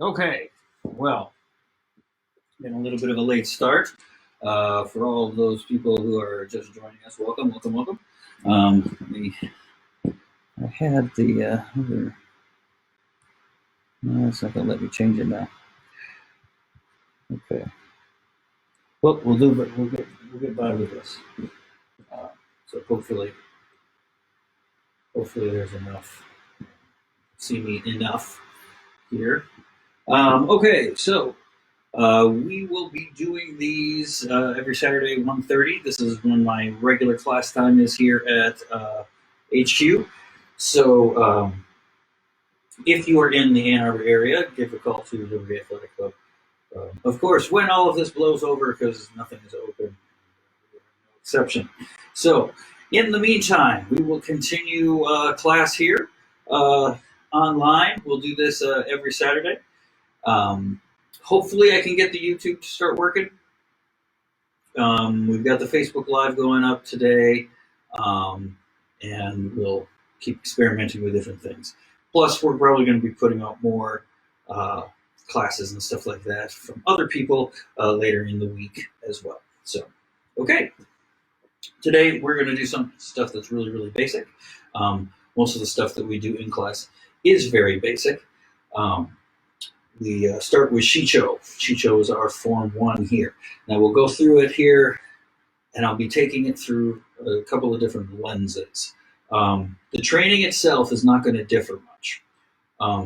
Okay, well, been a little bit of a late start. For all of those people who are just joining us, welcome, welcome, welcome. I had the other. No, it's not gonna let me change it now. Okay. Well, we'll do, but we'll get by with this. So hopefully there's enough. See me enough here. Okay, so we will be doing these every Saturday, 1:30. This is when my regular class time is here at HQ. So if you are in the Ann Arbor area, give a call to the Liberty Athletic Club. Of course, when all of this blows over, because nothing is open, no exception. So in the meantime, we will continue class here online. We'll do this every Saturday. Hopefully I can get the YouTube to start working. We've got the Facebook Live going up today, and we'll keep experimenting with different things. Plus, we're probably going to be putting out more classes and stuff like that from other people later in the week as well. So, okay. Today, we're going to do some stuff that's really, really basic. Most of the stuff that we do in class is very basic. We start with Shicho. Shicho is our Form 1 here. Now we'll go through it here, and I'll be taking it through a couple of different lenses. The training itself is not going to differ much.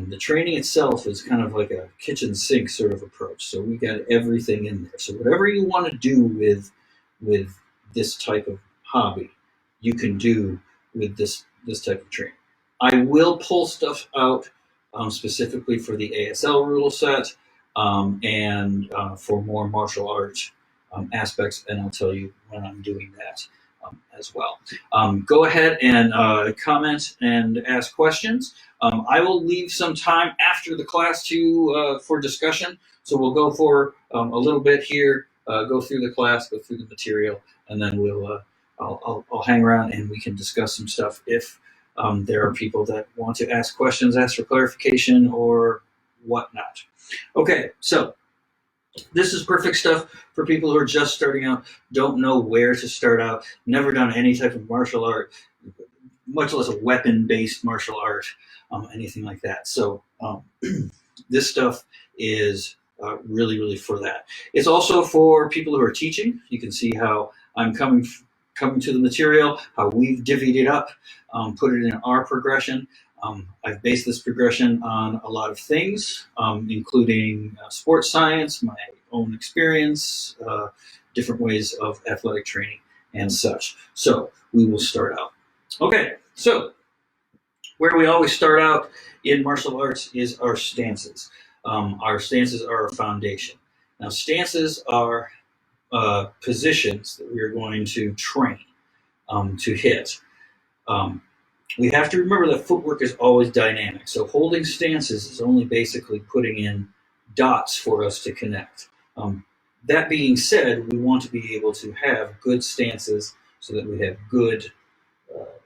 The training itself is kind of like a kitchen sink sort of approach. So we got everything in there. So whatever you want to do with this type of hobby, you can do with this type of training. I will pull stuff out specifically for the ASL rule set and for more martial arts aspects, and I'll tell you when I'm doing that as well. Go ahead and comment and ask questions. I will leave some time after the class for discussion, so we'll go for a little bit here, go through the class, go through the material, and then I'll hang around and we can discuss some stuff if there are people that want to ask questions, ask for clarification, or whatnot. Okay, so this is perfect stuff for people who are just starting out, don't know where to start out, never done any type of martial art, much less a weapon-based martial art, anything like that. So this stuff is really, really for that. It's also for people who are teaching. You can see how I'm coming to the material, how we've divvied it up, put it in our progression. I've based this progression on a lot of things, including sports science, my own experience, different ways of athletic training and such. So we will start out. Okay, so where we always start out in martial arts is our stances. Our stances are our foundation. Now, stances are positions that we are going to train to hit. We have to remember that footwork is always dynamic. So holding stances is only basically putting in dots for us to connect. That being said, we want to be able to have good stances so that we have good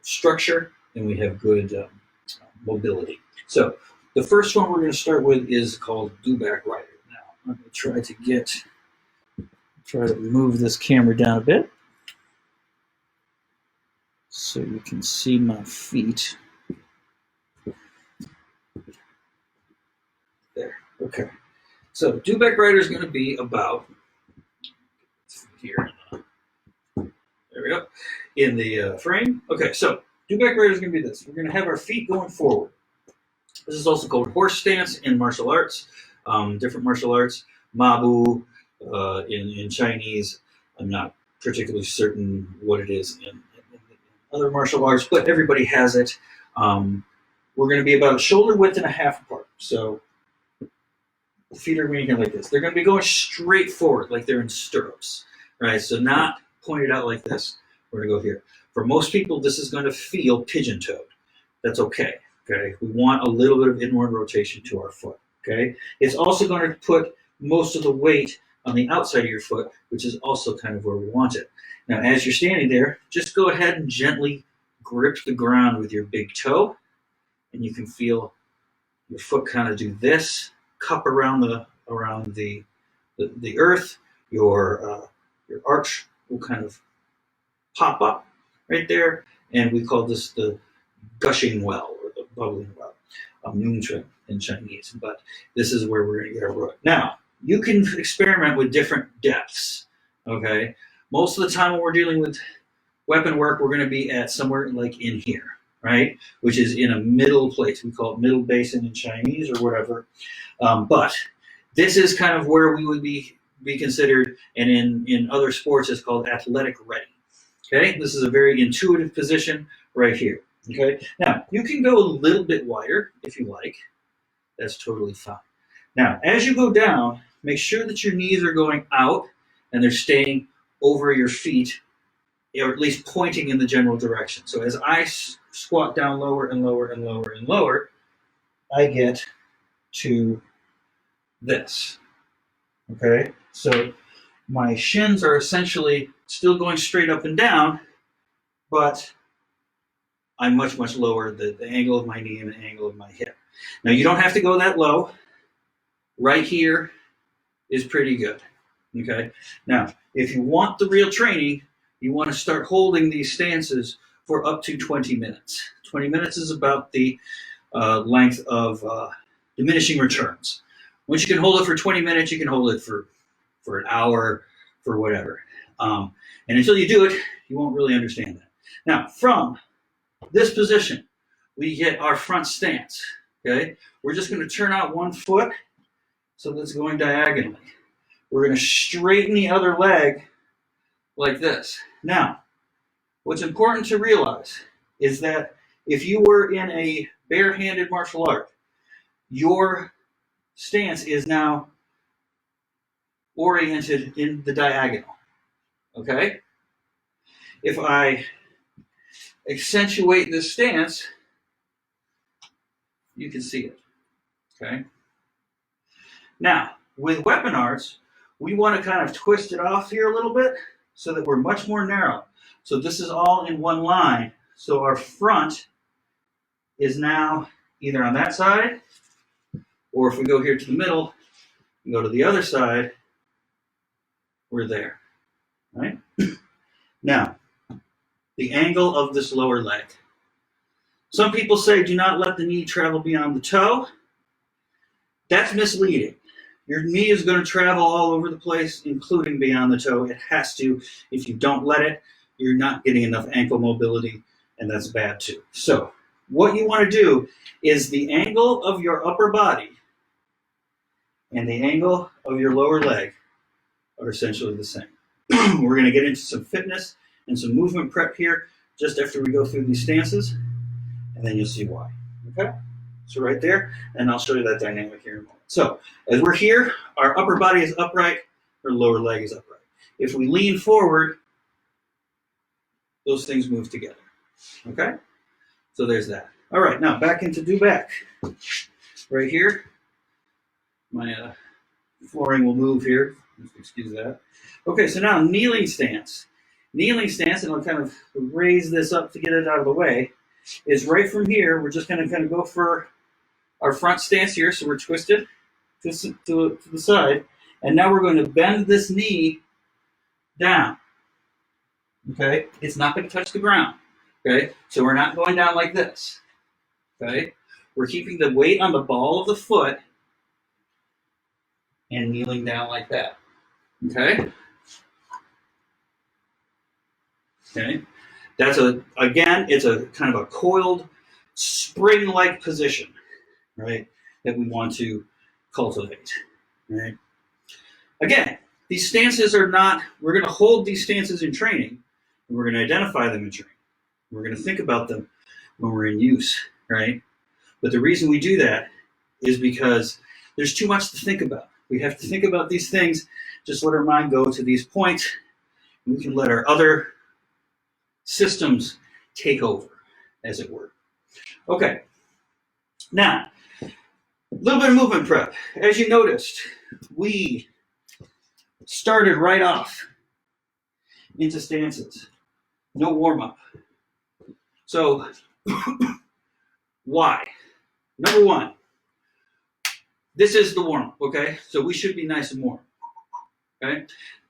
structure and we have good mobility. So the first one we're going to start with is called do-back rider. Now, let me try to move this camera down a bit so you can see my feet. There, okay. So do-back rider is going to be about here. There we go. In the frame. Okay, so do-back rider is going to be this. We're going to have our feet going forward. This is also called horse stance in martial arts, different martial arts. Mabu in Chinese. I'm not particularly certain what it is in other martial arts, but everybody has it. We're going to be about a shoulder width and a half apart. So the feet are going like this. They're going to be going straight forward, like they're in stirrups, right? So not pointed out like this. We're going to go here. For most people, this is going to feel pigeon-toed. That's okay. Okay, we want a little bit of inward rotation to our foot. Okay, it's also going to put most of the weight on the outside of your foot, which is also kind of where we want it. Now, as you're standing there, just go ahead and gently grip the ground with your big toe, and you can feel your foot kind of do this cup around the earth. Your arch will kind of pop up right there, and we call this the gushing well or the bubbling well, Nungchen in Chinese. But this is where we're going to get our root. Now, you can experiment with different depths. Okay, most of the time when we're dealing with weapon work, we're going to be at somewhere like in here, right? Which is in a middle place. We call it middle basin in Chinese or whatever. But this is kind of where we would be considered, and in other sports, it's called athletic ready. Okay, this is a very intuitive position right here. Okay, now you can go a little bit wider if you like. That's totally fine. Now, as you go down, make sure that your knees are going out and they're staying over your feet, or at least pointing in the general direction. So as I squat down lower and lower and lower and lower, I get to this. Okay, so my shins are essentially still going straight up and down, but I'm much, much lower, the angle of my knee and the angle of my hip. Now, you don't have to go that low. Right here is pretty good. Okay, now, if you want the real training, you want to start holding these stances for up to 20 minutes. 20 minutes is about the length of diminishing returns. Once you can hold it for 20 minutes, you can hold it for an hour, for whatever. And until you do it, you won't really understand that. Now, from this position, we get our front stance. Okay, we're just going to turn out one foot so that's going diagonally. We're going to straighten the other leg like this. Now, what's important to realize is that if you were in a barehanded martial art, your stance is now oriented in the diagonal. Okay? If I accentuate this stance, you can see it. Okay? Now, with weapon arts, we want to kind of twist it off here a little bit so that we're much more narrow. So this is all in one line. So our front is now either on that side, or if we go here to the middle and go to the other side, we're there, right? Now, the angle of this lower leg. Some people say do not let the knee travel beyond the toe. That's misleading. Your knee is going to travel all over the place, including beyond the toe. It has to. If you don't let it, you're not getting enough ankle mobility, and that's bad too. So what you want to do is the angle of your upper body and the angle of your lower leg are essentially the same. We're going to get into some fitness and some movement prep here just after we go through these stances, and then you'll see why. Okay? So right there, and I'll show you that dynamic here in a moment. So as we're here, our upper body is upright, our lower leg is upright. If we lean forward, those things move together. Okay? So there's that. All right, now back into do back. Right here, my flooring will move here. Excuse that. Okay, so now kneeling stance. Kneeling stance, and I'll kind of raise this up to get it out of the way, is right from here. We're just going to kind of go for our front stance here. So we're twisted to the side. And now we're going to bend this knee down. Okay? It's not going to touch the ground. Okay? So we're not going down like this. Okay? We're keeping the weight on the ball of the foot and kneeling down like that. Okay? Okay? That's it's a kind of a coiled spring-like position, right? That we want to cultivate, right? Again, these stances are not, we're going to hold these stances in training, and we're going to identify them in training. We're going to think about them when we're in use, right? But the reason we do that is because there's too much to think about. We have to think about these things, just let our mind go to these points, and we can let our other systems take over, as it were. Okay, now, a little bit of movement prep. As you noticed, we started right off into stances. No warm-up. So, why? Number one, this is the warm-up, okay? So we should be nice and warm, okay?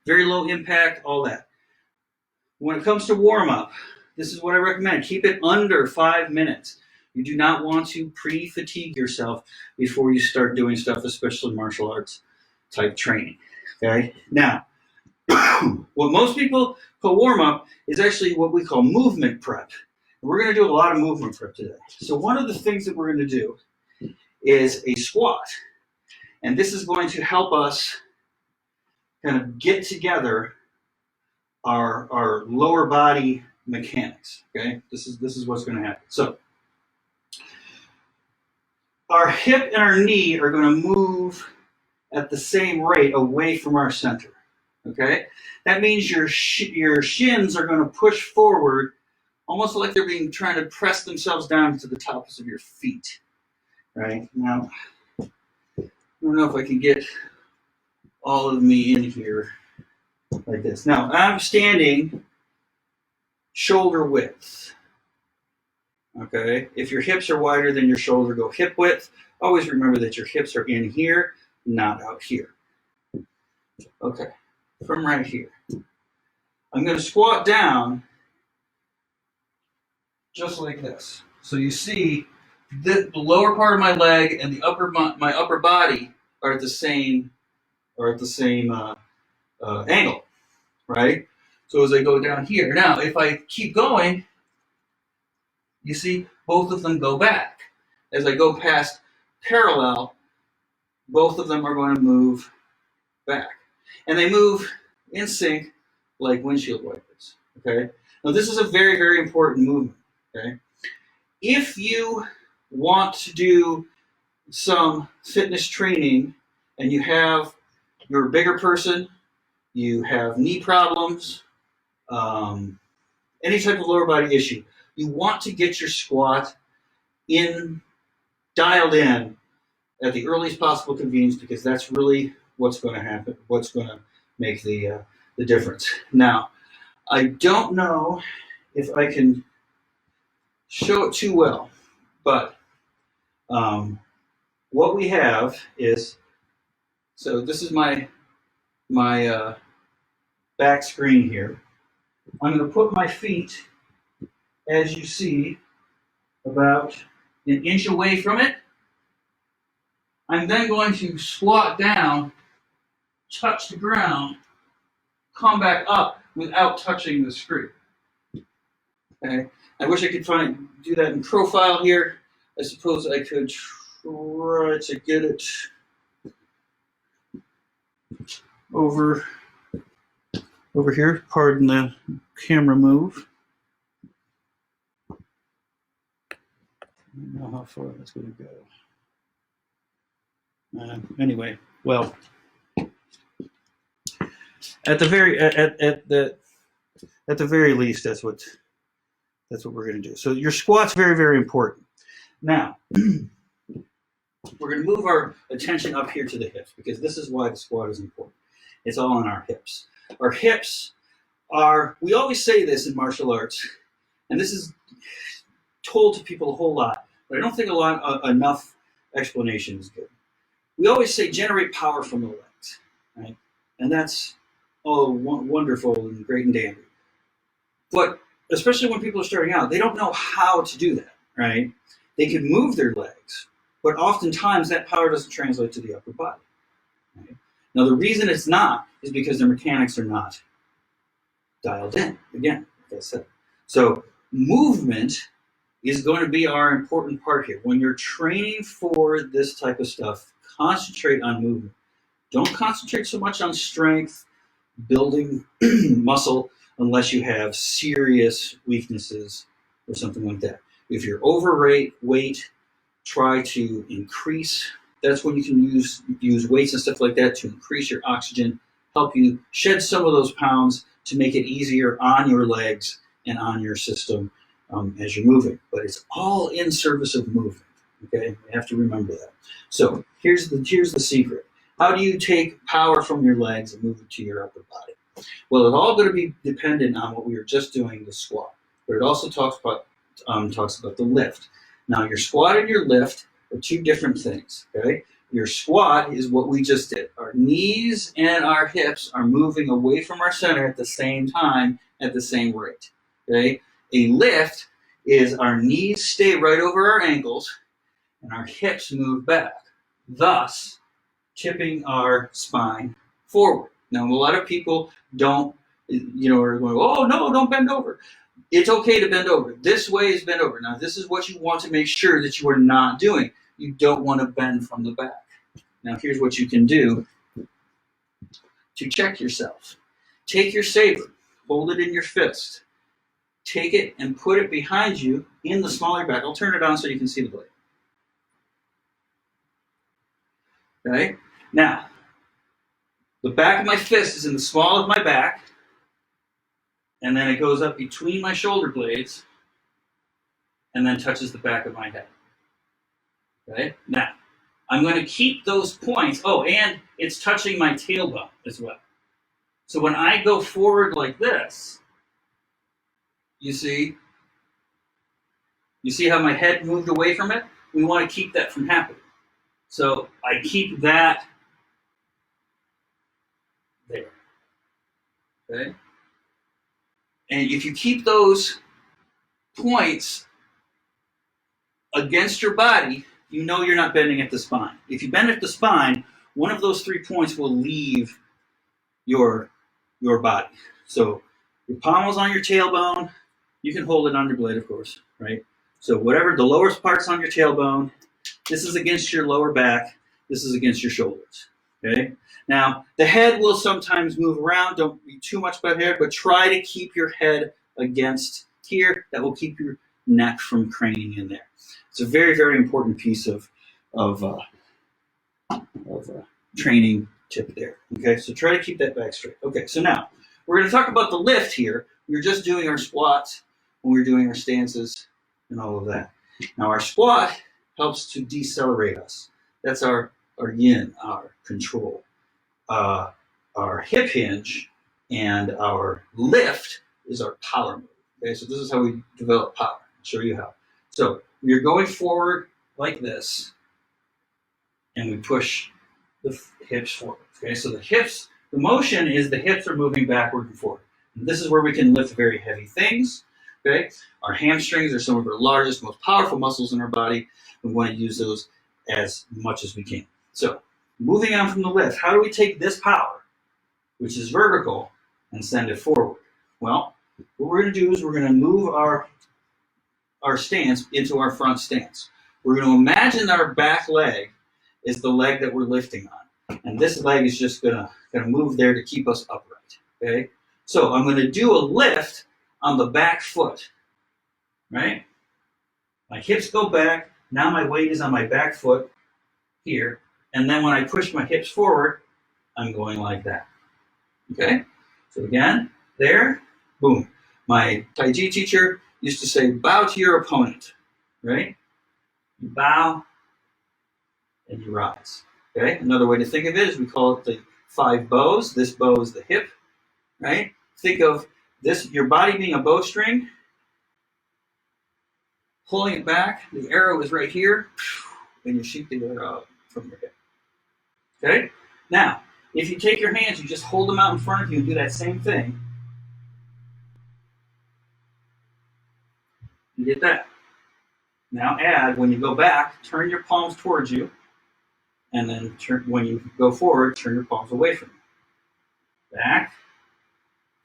Very low impact, all that. When it comes to warm-up, this is what I recommend. Keep it under 5 minutes. You do not want to pre-fatigue yourself before you start doing stuff, especially martial arts type training, okay? Now, what most people call warm-up is actually what we call movement prep. And we're going to do a lot of movement prep today. So one of the things that we're going to do is a squat. And this is going to help us kind of get together our lower body mechanics, okay? This is what's going to happen. So our hip and our knee are going to move at the same rate away from our center, okay? That means your shins are going to push forward almost like they're trying to press themselves down to the tops of your feet, right? Now, I don't know if I can get all of me in here like this. Now, I'm standing shoulder width, okay? If your hips are wider than your shoulder, go hip width. Always remember that your hips are in here, not out here. Okay, from right here. I'm going to squat down just like this. So you see the lower part of my leg and my upper body are at the same angle, right? So as I go down here, now if I keep going, you see both of them go back. As I go past parallel, both of them are going to move back. And they move in sync like windshield wipers, okay? Now this is a very, very important movement, okay? If you want to do some fitness training and you're a bigger person, you have knee problems, any type of lower body issue, you want to get your squat dialed in at the earliest possible convenience, because that's really what's going to happen, what's going to make the difference. Now, I don't know if I can show it too well, but what we have is, so this is my back screen here. I'm going to put my feet, as you see, about an inch away from it. I'm then going to squat down, touch the ground, come back up without touching the screen. Okay. I wish I could do that in profile here. I suppose I could try to get it over here. Pardon the camera move. I don't know how far that's going to go. Anyway, well, at the very least, that's what we're going to do. So your squat's very, very important. Now, we're going to move our attention up here to the hips, because this is why the squat is important. It's all in our hips. Our hips are, we always say this in martial arts, and this is told to people a whole lot, but I don't think enough explanation is good. We always say generate power from the legs, right? And that's all wonderful and great and dandy. But especially when people are starting out, they don't know how to do that, right? They can move their legs, but oftentimes that power doesn't translate to the upper body. Right? Now, the reason it's not is because their mechanics are not dialed in, again, like I said. So movement is going to be our important part here. When you're training for this type of stuff, concentrate on movement. Don't concentrate so much on strength, building muscle, unless you have serious weaknesses or something like that. If you're overweight, try to increase. That's when you can use weights and stuff like that to increase your oxygen, help you shed some of those pounds to make it easier on your legs and on your system as you're moving. But it's all in service of movement. Okay, you have to remember that. So here's the secret. How do you take power from your legs and move it to your upper body? Well, it's all going to be dependent on what we were just doing, the squat. But it also talks about the lift. Now, your squat and your lift are two different things. Okay, Your squat is what we just did. Our knees and our hips are moving away from our center at the same time at the same rate. Okay? A lift is our knees stay right over our ankles and our hips move back, thus tipping our spine forward. Now, a lot of people don't, are going, oh no, don't bend over. It's okay to bend over. This way is bend over. Now, this is what you want to make sure that you are not doing. You don't want to bend from the back. Now, here's what you can do to check yourself. Take your saber, hold it in your fist, take it and put it behind you in the small of your back. I'll turn it on so you can see the blade. Okay? Now, the back of my fist is in the small of my back, and then it goes up between my shoulder blades, and then touches the back of my head. Okay? Now, I'm going to keep those points. Oh, and it's touching my tailbone as well. So when I go forward like this, you see how my head moved away from it? We want to keep that from happening. So I keep that there. Okay? And if you keep those points against your body, you know you're not bending at the spine. If you bend at the spine, one of those 3 points will leave your body. So your palm is on your tailbone. You can hold it on your blade, of course, right? So whatever the lowest part's on your tailbone, this is against your lower back. This is against your shoulders. Okay. Now the head will sometimes move around. Don't be too much about head, but try to keep your head against here. That will keep your neck from craning in there. It's a very, very important piece of training tip there. Okay, so try to keep that back straight. Okay, so now we're going to talk about the lift here. We're just doing our squats when we're doing our stances and all of that. Now our squat helps to decelerate us. That's our yin, our control. Our hip hinge and our lift is our power move. Okay, so this is how we develop power. I'll show you how. So you're going forward like this, and we push the hips forward. Okay, so the motion is the hips are moving backward and forward. And this is where we can lift very heavy things. Okay, our hamstrings are some of our largest, most powerful muscles in our body. We want to use those as much as we can. So moving on from the lift, how do we take this power, which is vertical, and send it forward? Well, what we're going to do is we're going to move our stance into our front stance. We're going to imagine our back leg is the leg that we're lifting on. And this leg is just going to move there to keep us upright. Okay? So I'm going to do a lift on the back foot. Right? My hips go back. Now my weight is on my back foot here. And then when I push my hips forward, I'm going like that. Okay? So again, there, boom. My Tai Chi teacher used to say, bow to your opponent, right? You bow and you rise, okay? Another way to think of it is we call it the 5 bows. This bow is the hip, right? Think of this, your body being a bowstring, pulling it back, the arrow is right here, and you shoot the arrow out from your hip, okay? Now, if you take your hands, you just hold them out in front of you and do that same thing. You get that. Now add, when you go back, turn your palms towards you, and then when you go forward, turn your palms away from you. Back,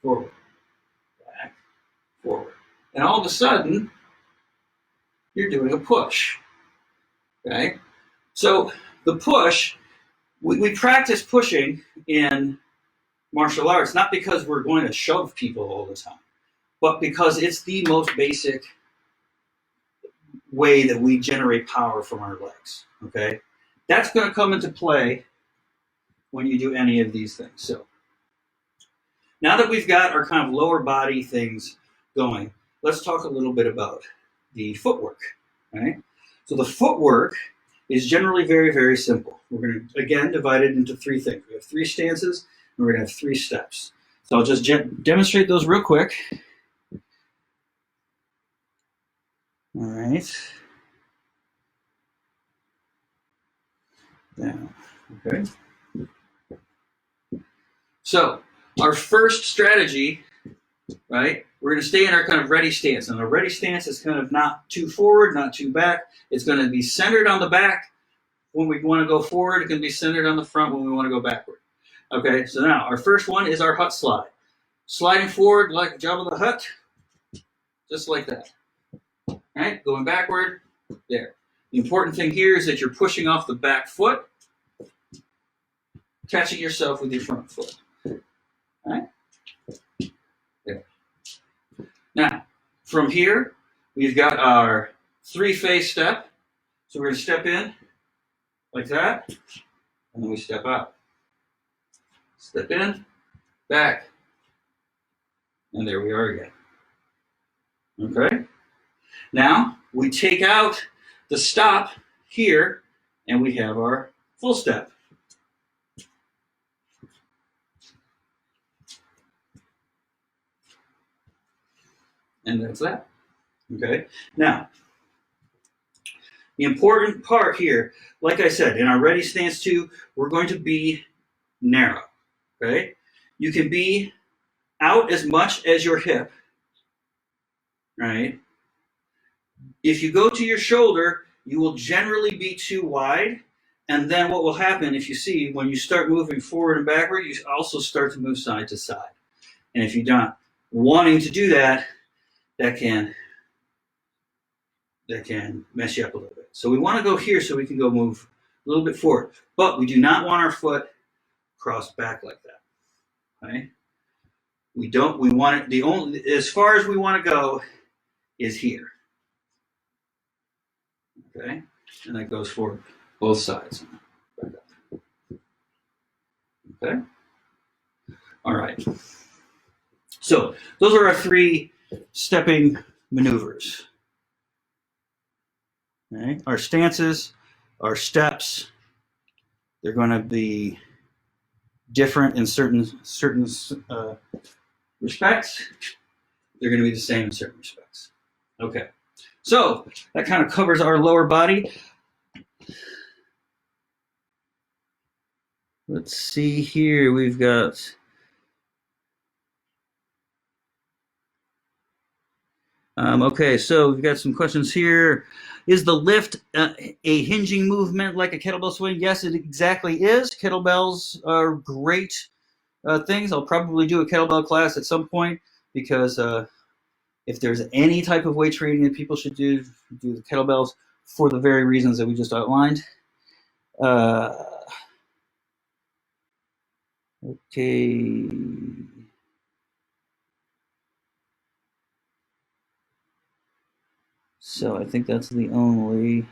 forward, back, forward. And all of a sudden, you're doing a push. Okay? So the push, we practice pushing in martial arts, not because we're going to shove people all the time, but because it's the most basic way that we generate power from our legs, okay? That's going to come into play when you do any of these things. So now that we've got our kind of lower body things going, let's talk a little bit about the footwork, right? So the footwork is generally very, very simple. We're going to, again, divide it into 3 things. We have 3 stances, and we're going to have 3 steps. So I'll just demonstrate those real quick. All right. down. Okay. So our first strategy, right? We're going to stay in our kind of ready stance. And our ready stance is kind of not too forward, not too back. It's going to be centered on the back when we want to go forward. It can be centered on the front when we want to go backward. Okay, so now our first one is our hut slide. Sliding forward like Jabba the Hutt, just like that. All right, going backward, there. The important thing here is that you're pushing off the back foot, catching yourself with your front foot. All right, there. Now, from here, we've got our three-phase step. So we're going to step in like that, and then we step out. Step in, back, and there we are again. Okay? Now, we take out the stop here, and we have our full step. And that's that. Okay? Now, the important part here, like I said, in our ready stance 2, we're going to be narrow. Okay? You can be out as much as your hip, right? If you go to your shoulder, you will generally be too wide. And then what will happen, if you see, when you start moving forward and backward, you also start to move side to side. And if you're not wanting to do that, that can mess you up a little bit. So we want to go here so we can go move a little bit forward. But we do not want our foot crossed back like that. Okay? We want it, as far as we want to go is here. Okay? And that goes for both sides. Okay? All right. So those are our 3 stepping maneuvers. Okay? Our stances, our steps, they're going to be different in certain respects. They're going to be the same in certain respects. Okay. So that kind of covers our lower body. Let's see here. We've got okay, so we've got some questions here. Is the lift a hinging movement like a kettlebell swing? Yes, it exactly is. Kettlebells are great things. I'll probably do a kettlebell class at some point because if there's any type of weight training that people should do the kettlebells for the very reasons that we just outlined. Okay. So I think that's the only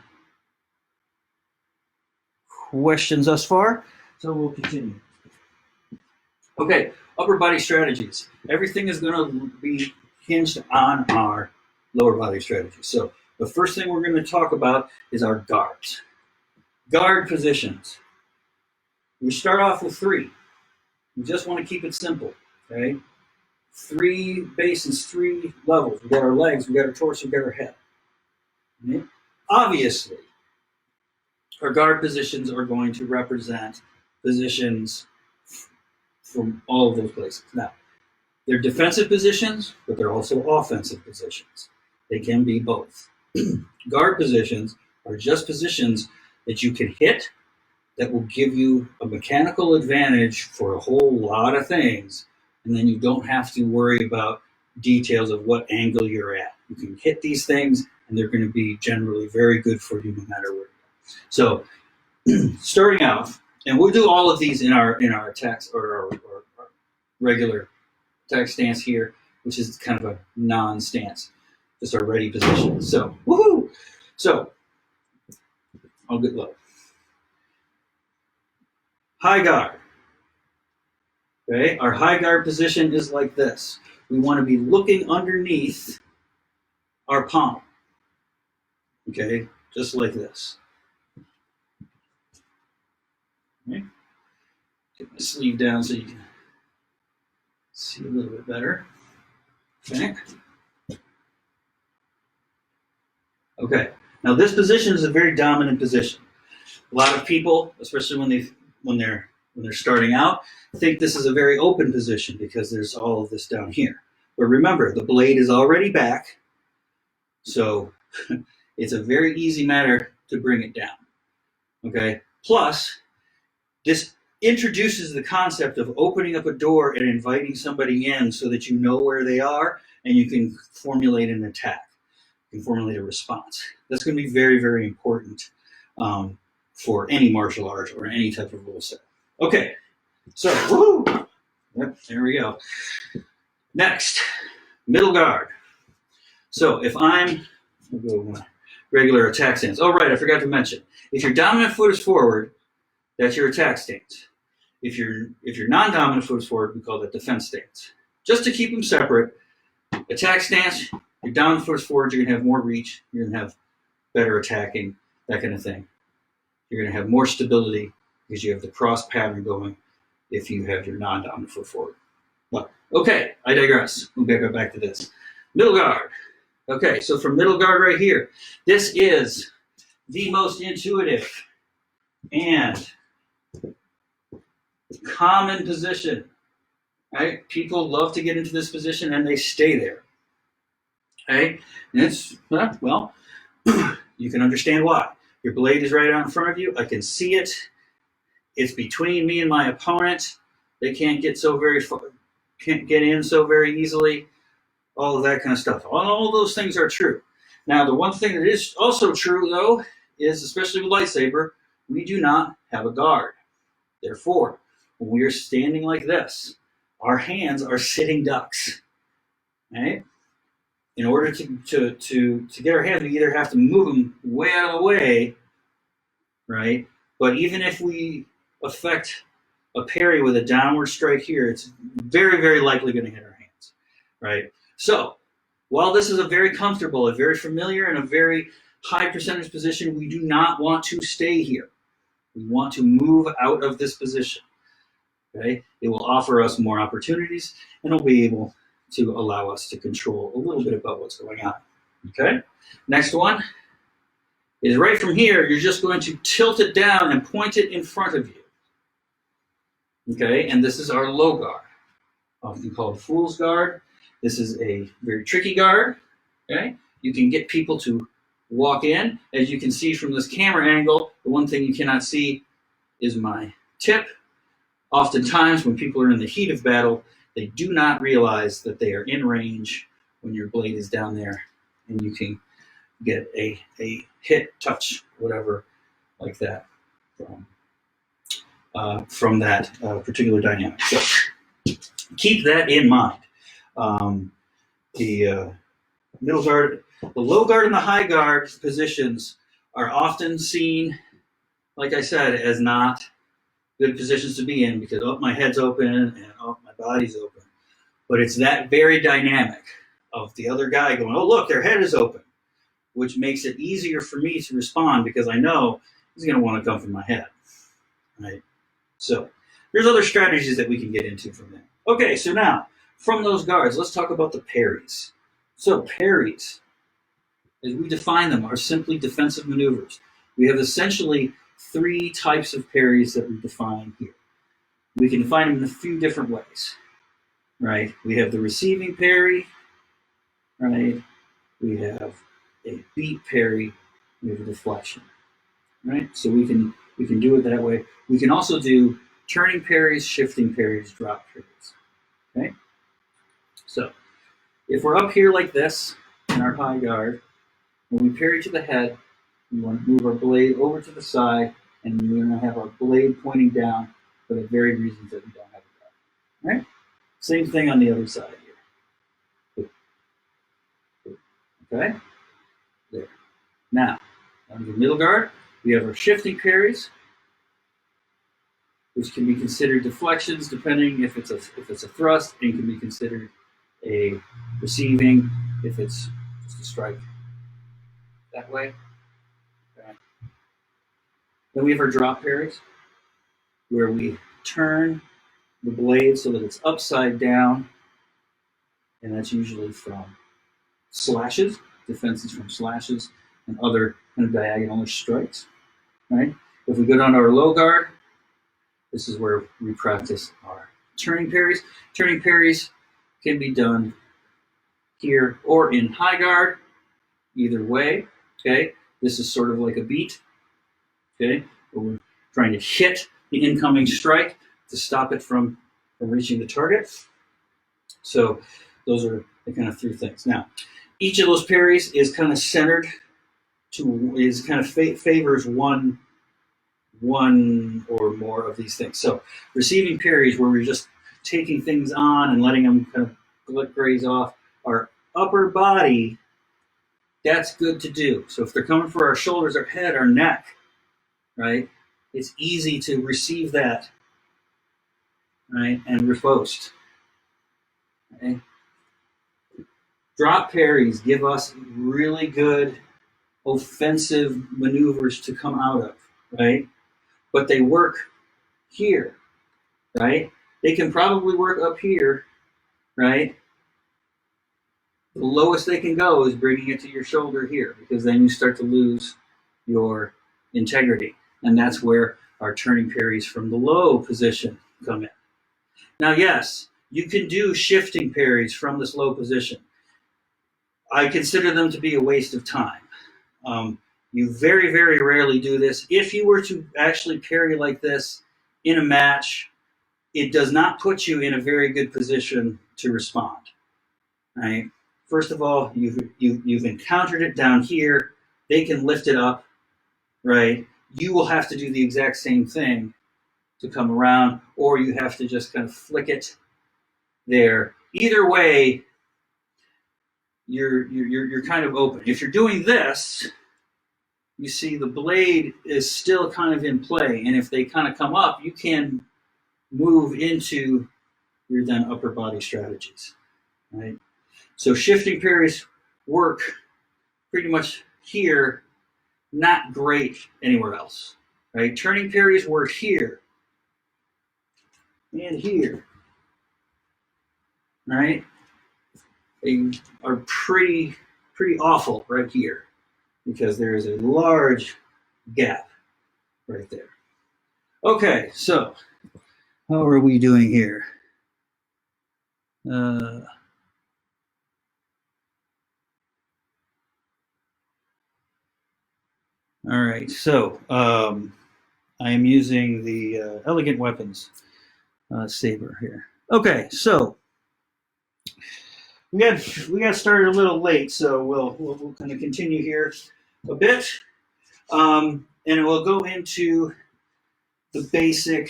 questions thus far. So we'll continue. Okay, upper body strategies. Everything is going to be hinged on our lower body strategy. So the first thing we're going to talk about is our guards. Guard positions. We start off with 3. We just want to keep it simple, okay? 3 bases, 3 levels. We got our legs, we got our torso, we got our head. Okay? Obviously, our guard positions are going to represent positions from all of those places. Now, they're defensive positions, but they're also offensive positions. They can be both. Guard positions are just positions that you can hit that will give you a mechanical advantage for a whole lot of things, and then you don't have to worry about details of what angle you're at. You can hit these things, and they're going to be generally very good for you no matter where you are. So, starting out, and we'll do all of these in our attacks or our regular attack stance here, which is kind of a non-stance, just our ready position. So, woohoo! So, I'll get low. High guard. Okay, our high guard position is like this. We want to be looking underneath our palm. Okay, just like this. Okay. Get my sleeve down so you can see a little bit better. Okay. Okay. Now this position is a very dominant position. A lot of people, especially when they're starting out, think this is a very open position because there's all of this down here. But remember, the blade is already back, so it's a very easy matter to bring it down. Okay. Plus, this introduces the concept of opening up a door and inviting somebody in so that you know where they are and you can formulate an attack. You can formulate a response. That's going to be very, very important for any martial art or any type of rule set. Okay, so, woo! Yep, there we go. Next, middle guard. So if I'll go with my regular attack stance. Oh, right, I forgot to mention. If your dominant foot is forward, that's your attack stance. If your non-dominant foot is forward, we call that defense stance. Just to keep them separate, attack stance, your dominant foot is forward, you're going to have more reach, you're going to have better attacking, that kind of thing. You're going to have more stability because you have the cross pattern going if you have your non-dominant foot forward. Well, okay, I digress. We'll get back to this. Middle guard. Okay, so from middle guard right here, this is the most intuitive and common position, right? People love to get into this position and they stay there, okay? And it's, well, you can understand why. Your blade is right out in front of you. I can see it. It's between me and my opponent. They can't get so very far, can't get in so very easily. All of that kind of stuff. All those things are true. Now, the one thing that is also true, though, is especially with lightsaber, we do not have a guard. Therefore, when we are standing like this, our hands are sitting ducks. Right? In order to get our hands, we either have to move them way out of the way, right? But even if we affect a parry with a downward strike here, it's very, very likely going to hit our hands, right? So, while this is a very comfortable, a very familiar, and a very high percentage position, we do not want to stay here. We want to move out of this position. Okay? It will offer us more opportunities, and it'll be able to allow us to control a little bit about what's going on. Okay? Next one is right from here, you're just going to tilt it down and point it in front of you. Okay? And this is our low guard, often called fool's guard. This is a very tricky guard. Okay? You can get people to walk in. As you can see from this camera angle, the one thing you cannot see is my tip. Oftentimes, when people are in the heat of battle, they do not realize that they are in range when your blade is down there, and you can get a hit, touch, whatever, like that from that particular dynamic. So keep that in mind. The middle guard, the low guard and the high guard positions are often seen, like I said, as not good positions to be in because, oh, my head's open and oh, my body's open. But it's that very dynamic of the other guy going, oh, look, their head is open, which makes it easier for me to respond because I know he's going to want to come from my head, right? So there's other strategies that we can get into from there. Okay, so now, from those guards, let's talk about the parries. So parries, as we define them, are simply defensive maneuvers. We have essentially 3 types of parries that we define here. We can define them in a few different ways, right? We have the receiving parry, right? We have a beat parry, we have a deflection, right? So we can do it that way. We can also do turning parries, shifting parries, drop parries, okay? So if we're up here like this in our high guard, when we parry to the head, we want to move our blade over to the side, and we're going to have our blade pointing down for the very reasons that we don't have a guard, right? Same thing on the other side here. Okay? There. Now, on the middle guard, we have our shifting parries, which can be considered deflections depending if it's a thrust, and can be considered a receiving if it's just a strike that way. Okay. Then we have our drop parries, where we turn the blade so that it's upside down, and that's usually from slashes, defenses from slashes, and other kind of diagonal strikes, right? If we go down to our low guard, this is where we practice our turning parries. Turning parries can be done here or in high guard, either way. Okay, this is sort of like a beat. Okay, where we're trying to hit the incoming strike to stop it from reaching the target. So those are the kind of three things. Now, each of those parries is kind of centered favors one or more of these things. So receiving parries, where we're just taking things on and letting them kind of graze off our upper body, that's good to do. So if they're coming for our shoulders, our head, our neck, right, it's easy to receive that, right, and riposte. Okay. Drop parries give us really good offensive maneuvers to come out of, right? But they work here, right? They can probably work up here, right? The lowest they can go is bringing it to your shoulder here, because then you start to lose your integrity. And that's where our turning parries from the low position come in. Now, yes, you can do shifting parries from this low position. I consider them to be a waste of time. You very, very rarely do this. If you were to actually parry like this in a match, it does not put you in a very good position to respond. Right? First of all, you've encountered it down here. They can lift it up, right? You will have to do the exact same thing to come around, or you have to just kind of flick it there. Either way, you're kind of open. If you're doing this, you see the blade is still kind of in play, and if they kind of come up, you can move into your then upper body strategies, right? So shifting parries work pretty much here, not great anywhere else, right? Turning parries work here and here, right? They are pretty awful right here, because there is a large gap right there. Okay, so how are we doing here? All right, so I am using the Elegant Weapons Saber here. Okay, so we got started a little late, so we'll kind of continue here a bit, and we'll go into the basic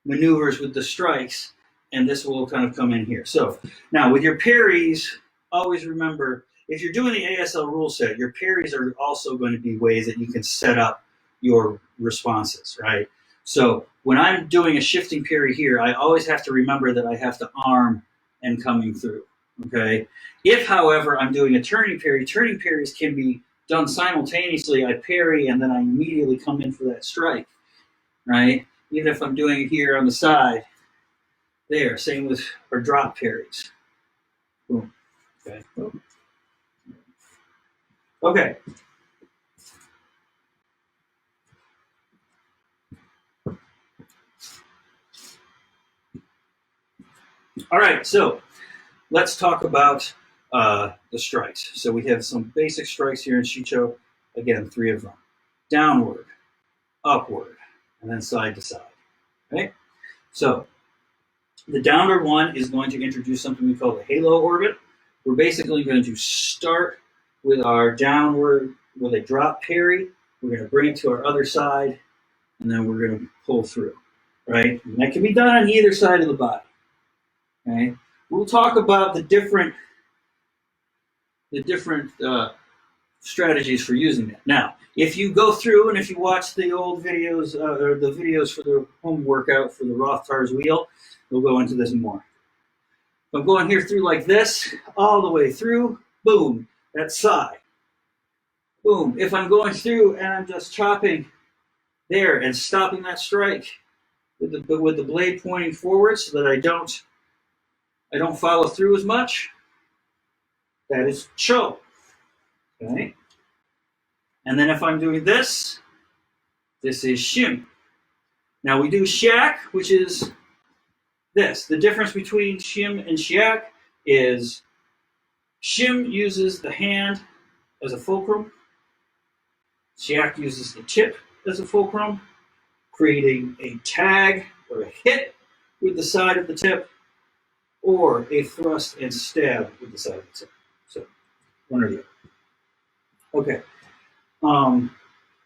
maneuvers with the strikes, and this will kind of come in here. So now with your parries, always remember, if you're doing the ASL rule set, your parries are also going to be ways that you can set up your responses, right? So when I'm doing a shifting parry here, I always have to remember that I have to arm and coming through. Okay. If, however, I'm doing a turning parries can be done simultaneously. I parry and then I immediately come in for that strike, right? Even if I'm doing it here on the side, there. Same with our drop parries. Boom. Okay. Boom. Okay. All right. So let's talk about the strikes. So we have some basic strikes here in Shicho. Again, 3 of them. Downward, upward, and then side to side. Okay? So the downward one is going to introduce something we call the halo orbit. We're basically going to start with our downward with a drop parry. We're going to bring it to our other side, and then we're going to pull through. Right? And that can be done on either side of the body. Okay? We'll talk about the different strategies for using that. Now, if you go through and if you watch the old videos or the videos for the home workout for the Rothtar's wheel, we'll go into this more. If I'm going here through like this, all the way through, boom, that's side. Boom. If I'm going through and I'm just chopping there and stopping that strike with the blade pointing forward so that I don't follow through as much, that is cho. Okay. And then if I'm doing this This is shim. Now we do shak, which is this. The difference between shim and shak is shim uses the hand as a fulcrum. Shak uses the tip as a fulcrum, creating a tag or a hit with the side of the tip, or a thrust and stab with the side of the tip. So, one or the other. Okay.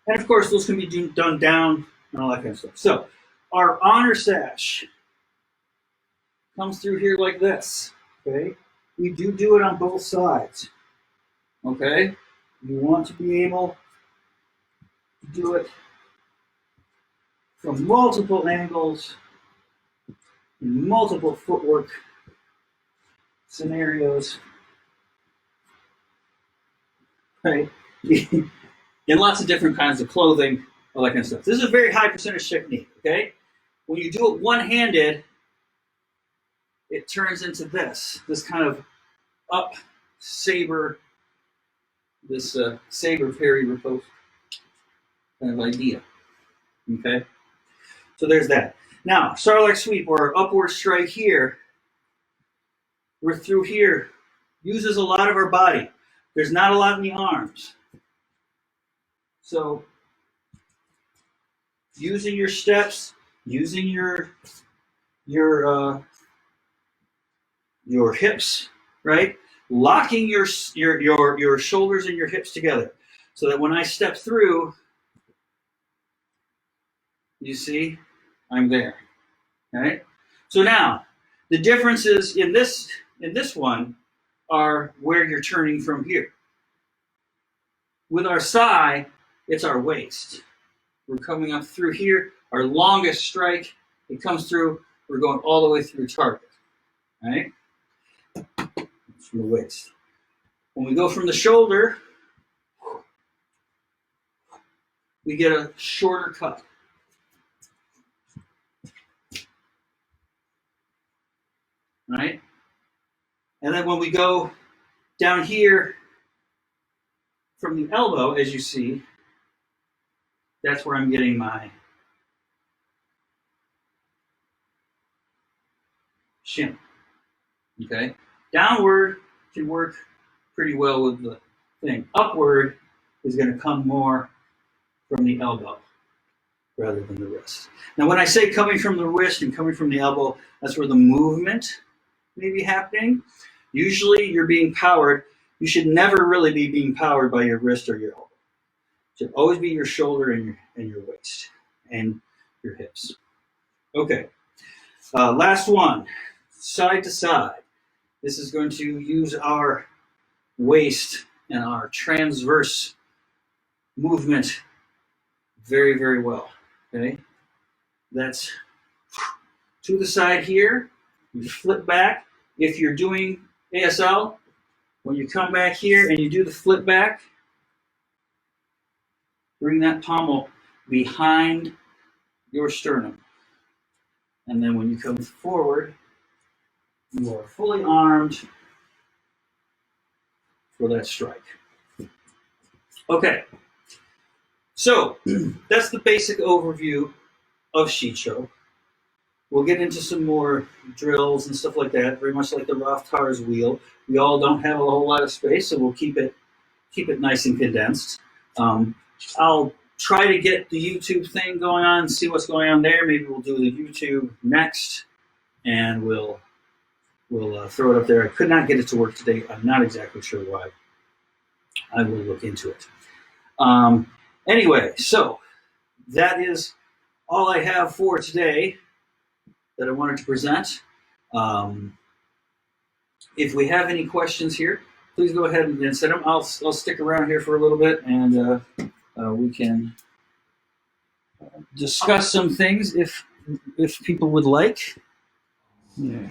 And of course, those can be done down and all that kind of stuff. So, our honor sash comes through here like this. Okay. We do it on both sides. Okay. You want to be able to do it from multiple angles, in multiple footwork scenarios, right? In lots of different kinds of clothing, all that kind of stuff. This is a very high percentage technique, okay? When you do it one-handed, it turns into this kind of up saber, this saber parry riposte kind of idea, okay? So there's that. Now, Sarlacc sweep or upward strike here, we're through here, uses a lot of our body. There's not a lot in the arms. So using your steps, using your hips, right? Locking your shoulders and your hips together so that when I step through, you see, I'm there. Right? So now, the differences in this one are where you're turning from here. With our sai, it's our waist. We're coming up through here. Our longest strike, it comes through. We're going all the way through target. Right? It's from the waist. When we go from the shoulder, we get a shorter cut. Right? And then when we go down here from the elbow, as you see, that's where I'm getting my shin. Okay? Downward can work pretty well with the thing. Upward is going to come more from the elbow rather than the wrist. Now, when I say coming from the wrist and coming from the elbow, that's where the movement may be happening. Usually you're being powered. You should never really be being powered by your wrist or your elbow. It should always be your shoulder and your waist and your hips. Okay. Last one, side to side. This is going to use our waist and our transverse movement very, very well. Okay. That's to the side here. You flip back. If you're doing ASL, when you come back here and you do the flip back, bring that pommel behind your sternum. And then when you come forward, you are fully armed for that strike. Okay, so that's the basic overview of Shicho. We'll get into some more drills and stuff like that, very much like the Raftar's wheel. We all don't have a whole lot of space, so we'll keep it nice and condensed. I'll try to get the YouTube thing going on and see what's going on there. Maybe we'll do the YouTube next, and we'll throw it up there. I could not get it to work today. I'm not exactly sure why. I will look into it. Anyway, so that is all I have for today that I wanted to present. If we have any questions here, please go ahead and send them. I'll stick around here for a little bit, and we can discuss some things if people would like. Yeah.